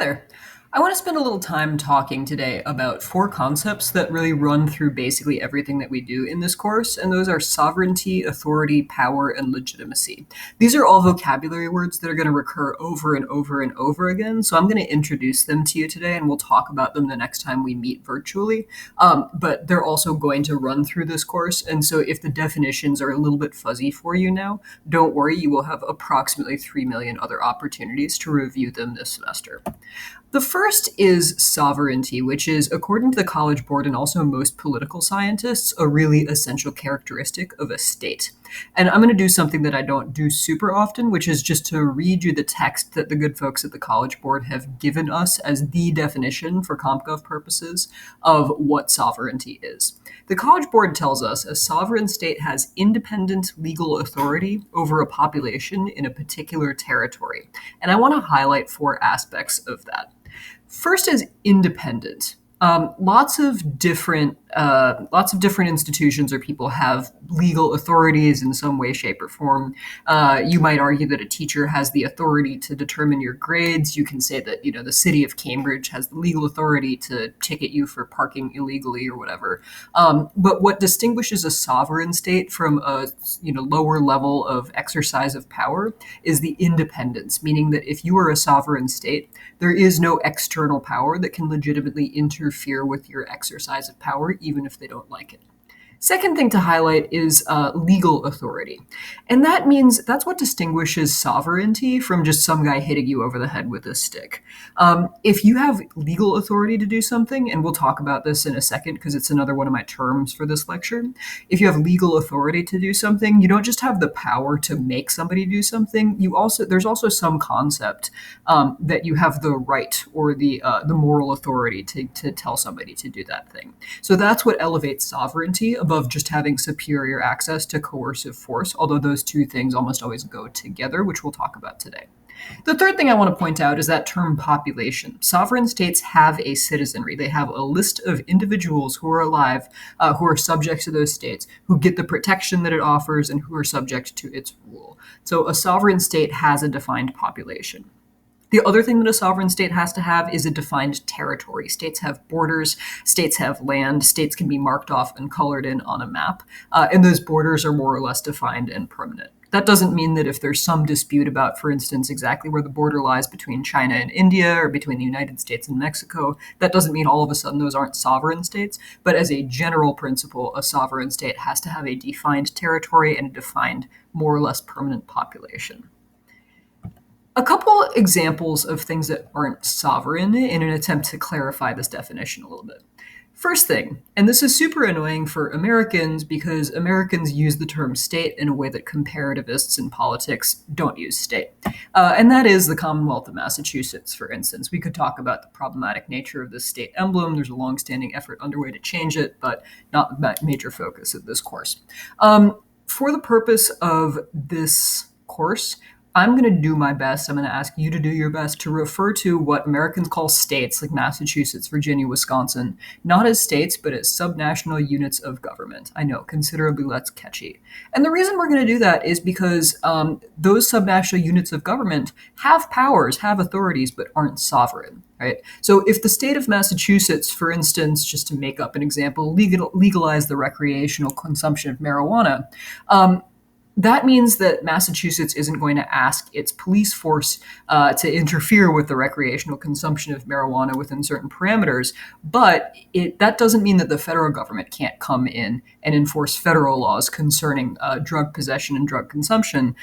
there. I want to spend a little time talking today about four concepts that really run through basically everything that we do in this course, and those are sovereignty, authority, power, and legitimacy. These are all vocabulary words that are going to recur over and over and over again, so I'm going to introduce them to you today, and we'll talk about them the next time we meet virtually. But they're also going to run through this course, and so if the definitions are a little bit fuzzy for you now, don't worry, you will have approximately 3 million other opportunities to review them this semester. The first is sovereignty, which is, according to the College Board and also most political scientists, a really essential characteristic of a state. And I'm going to do something that I don't do super often, which is just to read you the text that the good folks at the College Board have given us as the definition for CompGov purposes of what sovereignty is. The College Board tells us a sovereign state has independent legal authority over a population in a particular territory. And I want to highlight four aspects of that. First is independent. Lots of different institutions or people have legal authorities in some way, shape, or form. You might argue that a teacher has the authority to determine your grades. You can say that the city of Cambridge has the legal authority to ticket you for parking illegally or whatever. But what distinguishes a sovereign state from a lower level of exercise of power is the independence, meaning that if you are a sovereign state, there is no external power that can legitimately interfere with your exercise of power, even if they don't like it. Second thing to highlight is legal authority. And that means that's what distinguishes sovereignty from just some guy hitting you over the head with a stick. If you have legal authority to do something, and we'll talk about this in a second because it's another one of my terms for this lecture, if you have legal authority to do something, you don't just have the power to make somebody do something. There's also some concept that you have the right or the moral authority to tell somebody to do that thing. So that's what elevates sovereignty above just having superior access to coercive force, although those two things almost always go together, which we'll talk about today. The third thing I want to point out is that term population. Sovereign states have a citizenry. They have a list of individuals who are alive, who are subject to those states, who get the protection that it offers, and who are subject to its rule. So a sovereign state has a defined population. The other thing that a sovereign state has to have is a defined territory. States have borders, states have land, states can be marked off and colored in on a map, and those borders are more or less defined and permanent. That doesn't mean that if there's some dispute about, for instance, exactly where the border lies between China and India or between the United States and Mexico, that doesn't mean all of a sudden those aren't sovereign states. But as a general principle, a sovereign state has to have a defined territory and a defined, more or less permanent population. A couple examples of things that aren't sovereign in an attempt to clarify this definition a little bit. First thing, and this is super annoying for Americans because Americans use the term state in a way that comparativists in politics don't use state. And that is the Commonwealth of Massachusetts, for instance. We could talk about the problematic nature of this state emblem. There's a longstanding effort underway to change it, but not the major focus of this course. For the purpose of this course, I'm going to do my best. I'm going to ask you to do your best to refer to what Americans call states, like Massachusetts, Virginia, Wisconsin, not as states, but as subnational units of government. I know, considerably less catchy. And the reason we're going to do that is because those subnational units of government have powers, have authorities, but aren't sovereign. Right? So if the state of Massachusetts, for instance, just to make up an example, legalized the recreational consumption of marijuana, that means that Massachusetts isn't going to ask its police force to interfere with the recreational consumption of marijuana within certain parameters, but that doesn't mean that the federal government can't come in and enforce federal laws concerning drug possession and drug consumption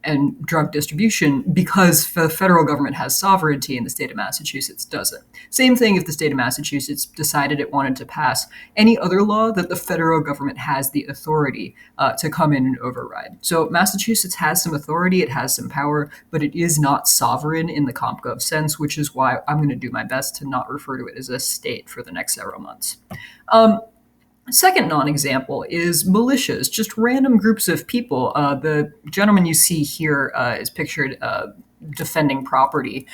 and drug distribution because the federal government has sovereignty and the state of Massachusetts doesn't. Same thing if the state of Massachusetts decided it wanted to pass any other law that the federal government has the authority to come in and override. So Massachusetts has some authority, it has some power, but it is not sovereign in the CompGov sense, which is why I'm going to do my best to not refer to it as a state for the next several months. Second non-example is militias, just random groups of people. The gentleman you see here is pictured defending property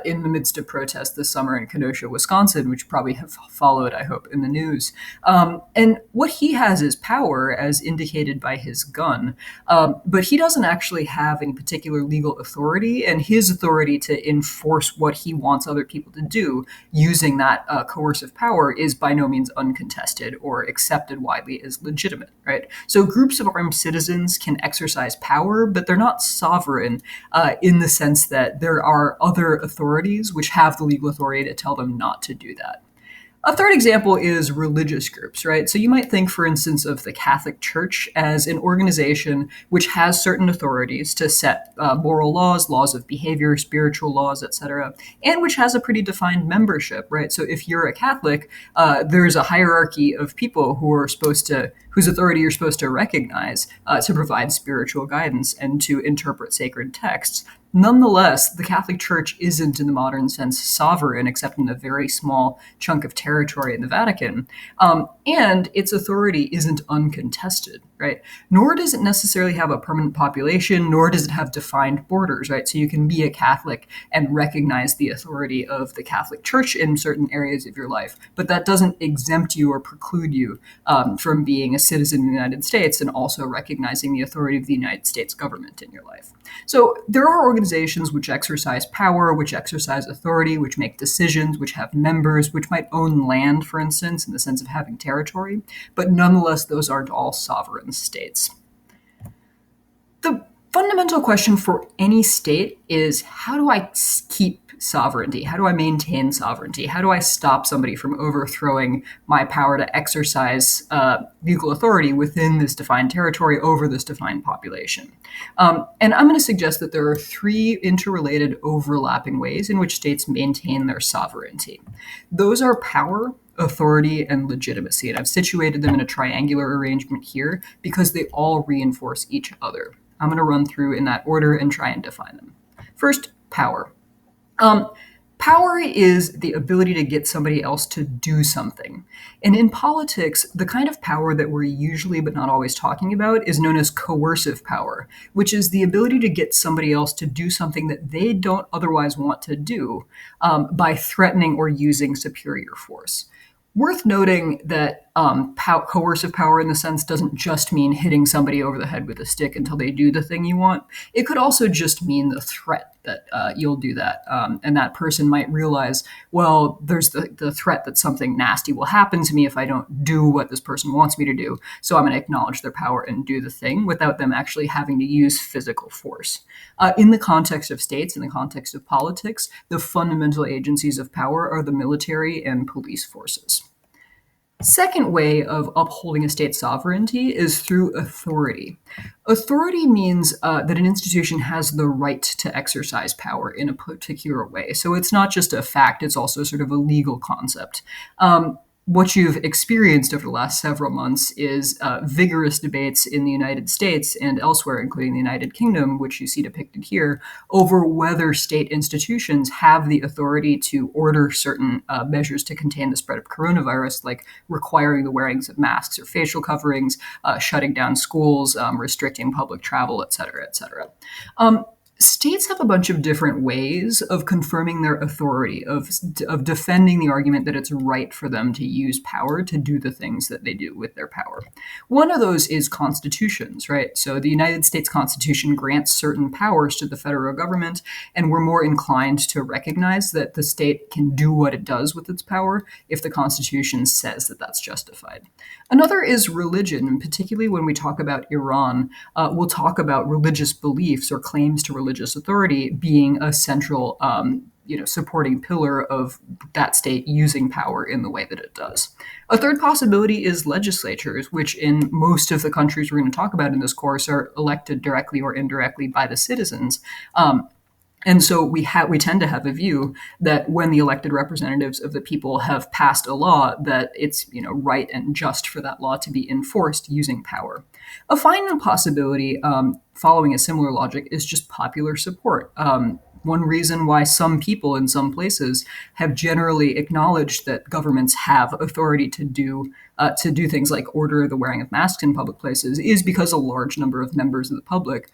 in the midst of protests this summer in Kenosha, Wisconsin, which you probably have followed, I hope, in the news. And what he has is power, as indicated by his gun, but he doesn't actually have any particular legal authority, and his authority to enforce what he wants other people to do using that coercive power is by no means uncontested or accepted widely as legitimate, right? So groups of armed citizens can exercise power, but they're not sovereign in the sense that there are other authorities which have the legal authority to tell them not to do that. A third example is religious groups, right? So you might think, for instance, of the Catholic Church as an organization which has certain authorities to set moral laws, laws of behavior, spiritual laws, etc., and which has a pretty defined membership, right? So if you're a Catholic, there's a hierarchy of people who are supposed to, whose authority you're supposed to recognize to provide spiritual guidance and to interpret sacred texts. Nonetheless, the Catholic Church isn't, in the modern sense, sovereign, except in a very small chunk of territory in the Vatican. And its authority isn't uncontested, right? Nor does it necessarily have a permanent population, nor does it have defined borders, right? So you can be a Catholic and recognize the authority of the Catholic Church in certain areas of your life, but that doesn't exempt you or preclude you from being a citizen of the United States and also recognizing the authority of the United States government in your life. So there are organizations which exercise power, which exercise authority, which make decisions, which have members, which might own land, for instance, in the sense of having territory, but nonetheless, those aren't all sovereign states. The fundamental question for any state is, how do I keep sovereignty? How do I maintain sovereignty? How do I stop somebody from overthrowing my power to exercise legal authority within this defined territory over this defined population? And I'm going to suggest that there are three interrelated, overlapping ways in which states maintain their sovereignty. Those are power, authority, and legitimacy. And I've situated them in a triangular arrangement here because they all reinforce each other. I'm going to run through in that order and try and define them. First, power. Power is the ability to get somebody else to do something. And in politics, the kind of power that we're usually but not always talking about is known as coercive power, which is the ability to get somebody else to do something that they don't otherwise want to do by threatening or using superior force. Worth noting that coercive power in the sense doesn't just mean hitting somebody over the head with a stick until they do the thing you want. It could also just mean the threat that you'll do that. And that person might realize, well, there's the threat that something nasty will happen to me if I don't do what this person wants me to do. So I'm going to acknowledge their power and do the thing without them actually having to use physical force. In the context of states, in the context of politics, the fundamental agencies of power are the military and police forces. Second way of upholding a state's sovereignty is through authority. Authority means that an institution has the right to exercise power in a particular way. So it's not just a fact, it's also sort of a legal concept. What you've experienced over the last several months is vigorous debates in the United States and elsewhere, including the United Kingdom, which you see depicted here, over whether state institutions have the authority to order certain measures to contain the spread of coronavirus, like requiring the wearing of masks or facial coverings, shutting down schools, restricting public travel, et cetera, et cetera. States have a bunch of different ways of confirming their authority, of defending the argument that it's right for them to use power to do the things that they do with their power. One of those is constitutions, right? So the United States Constitution grants certain powers to the federal government, and we're more inclined to recognize that the state can do what it does with its power if the Constitution says that that's justified. Another is religion, and particularly when we talk about Iran, we'll talk about religious beliefs or claims to religious authority being a central supporting pillar of that state using power in the way that it does. A third possibility is legislatures, which in most of the countries we're going to talk about in this course are elected directly or indirectly by the citizens. And so we tend to have a view that when the elected representatives of the people have passed a law, that it's right and just for that law to be enforced using power. A final possibility, following a similar logic, is just popular support. One reason why some people in some places have generally acknowledged that governments have authority to do things like order the wearing of masks in public places is because a large number of members of the public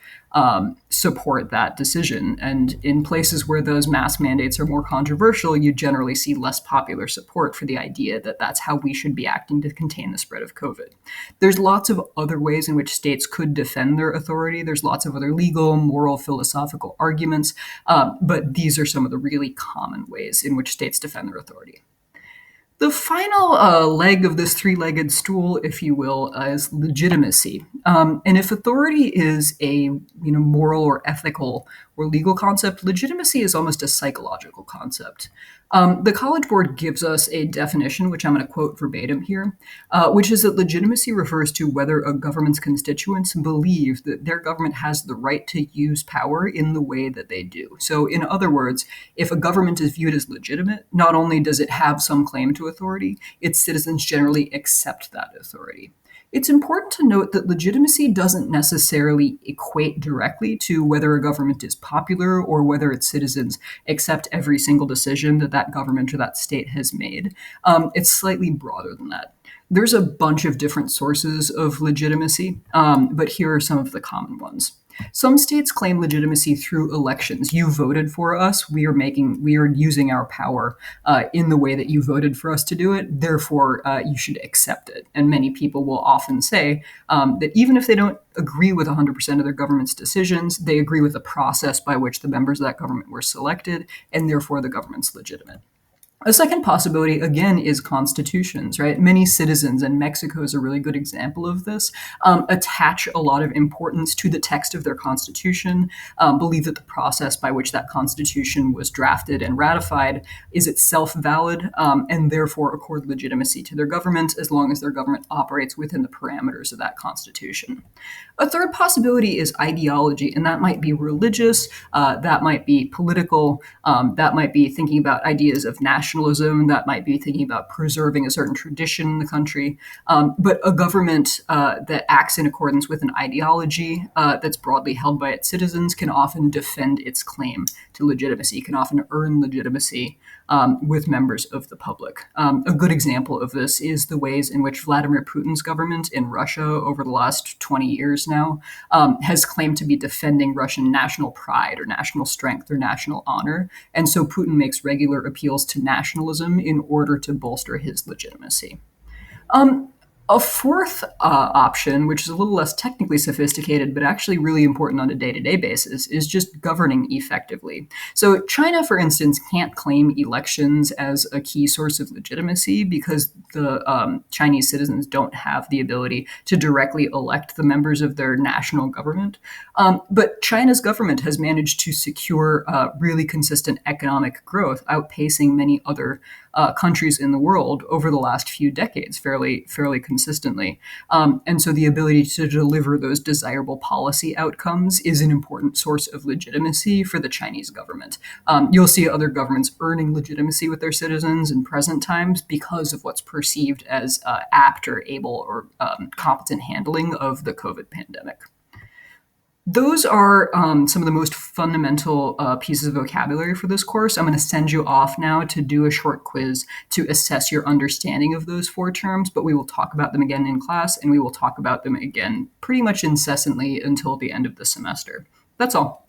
support that decision. And in places where those mask mandates are more controversial, you generally see less popular support for the idea that that's how we should be acting to contain the spread of COVID. There's lots of other ways in which states could defend their authority. There's lots of other legal, moral, philosophical arguments, but these are some of the really common ways in which states defend their authority. The final leg of this three-legged stool, if you will, is legitimacy. And if authority is a moral or ethical or legal concept, legitimacy is almost a psychological concept. The College Board gives us a definition, which I'm going to quote verbatim here, which is that legitimacy refers to whether a government's constituents believe that their government has the right to use power in the way that they do. So, in other words, if a government is viewed as legitimate, not only does it have some claim to authority, its citizens generally accept that authority. It's important to note that legitimacy doesn't necessarily equate directly to whether a government is popular or whether its citizens accept every single decision that that government or that state has made. It's slightly broader than that. There's a bunch of different sources of legitimacy, but here are some of the common ones. Some states claim legitimacy through elections. You voted for us. We are using our power in the way that you voted for us to do it. Therefore, you should accept it. And many people will often say that even if they don't agree with 100% of their government's decisions, they agree with the process by which the members of that government were selected, and therefore the government's legitimate. A second possibility, again, is constitutions, right? Many citizens, and Mexico is a really good example of this, attach a lot of importance to the text of their constitution, believe that the process by which that constitution was drafted and ratified is itself valid, and therefore accord legitimacy to their government as long as their government operates within the parameters of that constitution. A third possibility is ideology, and that might be religious, that might be political, that might be thinking about ideas of nationalism, that might be thinking about preserving a certain tradition in the country. But a government that acts in accordance with an ideology that's broadly held by its citizens can often defend its claim to legitimacy, can often earn legitimacy with members of the public. A good example of this is the ways in which Vladimir Putin's government in Russia over the last 20 years now has claimed to be defending Russian national pride or national strength or national honor. And so Putin makes regular appeals to nationalism in order to bolster his legitimacy. A fourth option, which is a little less technically sophisticated, but actually really important on a day-to-day basis, is just governing effectively. So China, for instance, can't claim elections as a key source of legitimacy because the Chinese citizens don't have the ability to directly elect the members of their national government. But China's government has managed to secure really consistent economic growth, outpacing many other countries in the world over the last few decades fairly consistently. And so the ability to deliver those desirable policy outcomes is an important source of legitimacy for the Chinese government. You'll see other governments earning legitimacy with their citizens in present times because of what's perceived as apt or able or competent handling of the COVID pandemic. Those are some of the most fundamental pieces of vocabulary for this course. I'm going to send you off now to do a short quiz to assess your understanding of those four terms, but we will talk about them again in class, and we will talk about them again pretty much incessantly until the end of the semester. That's all.